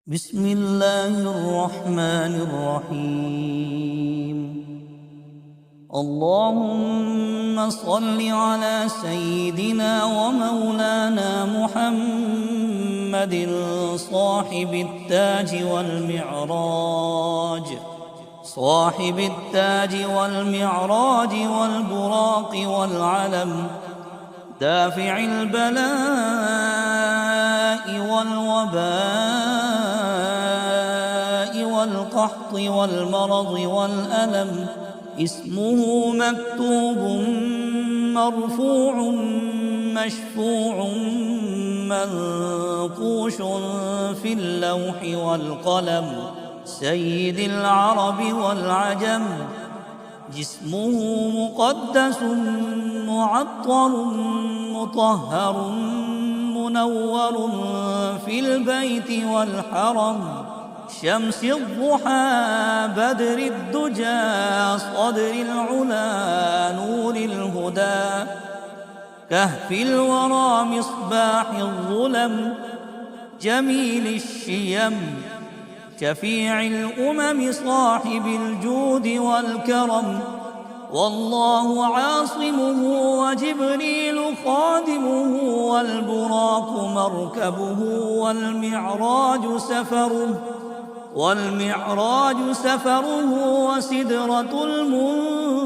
بسم الله الرحمن الرحيم. اللهم صل على سيدنا ومولانا محمد صاحب التاج والمعراج والبراق والعلم، دافع البلاء والوباء والقحط والمرض والألم، اسمه مكتوب مرفوع مشفوع منقوش في اللوح والقلم، سيد العرب والعجم، جسمه مقدس معطر مطهر منور في البيت والحرم، شمس الضحى بدر الدجى صدر العلا نور الهدى، كهف الورى مصباح الظلم، جميل الشيم، شفيع الأمم صاحب الجود والكرم، والله عاصمه وجبريل خادمه والبراق مركبه والمعراج سفره وسدرة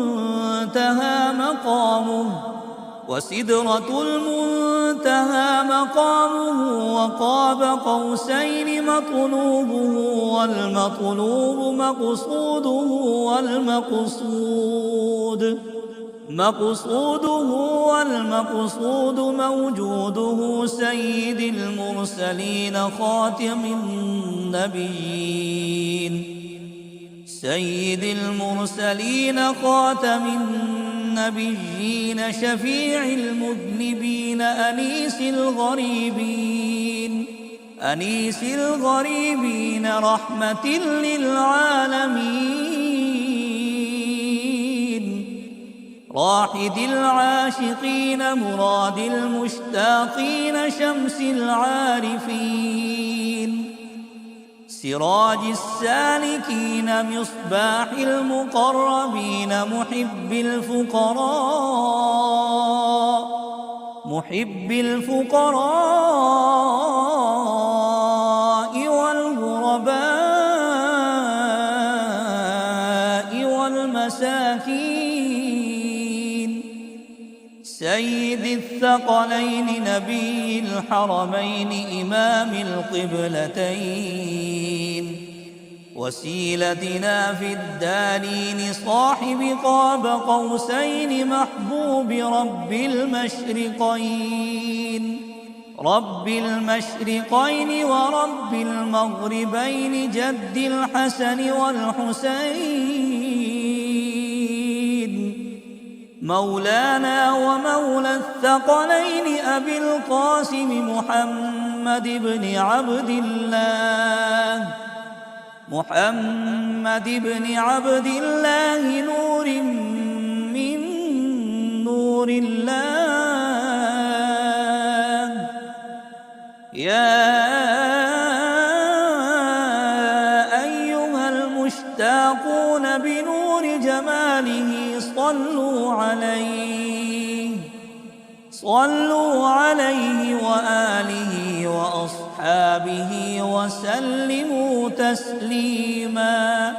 المنتهى مقامه وقاب قوسين مطلوبه والمطلوب مقصوده موجوده، سيد المرسلين خاتم النبيين، شفيع المذنبين، أنيس الغريبين، رحمة للعالمين، راحد العاشقين، مراد المشتاقين، شمس العارفين، سراج السالكين، مصباح المقربين، محب الفقراء والغرباء والمساكين، سيد الثقلين، نبي الحرمين، إمام القبلتين، وسيلتنا في الدارين، صاحب قاب قوسين، محبوب رب المشرقين ورب المغربين، جد الحسن والحسين، مولانا ومولى الثقلين، أبي القاسم محمد بن عبد الله، نور من نور الله، يا أيها المشتاقون بنور جماله، صلوا عليه وآله وأصحابه وسلموا تسليما.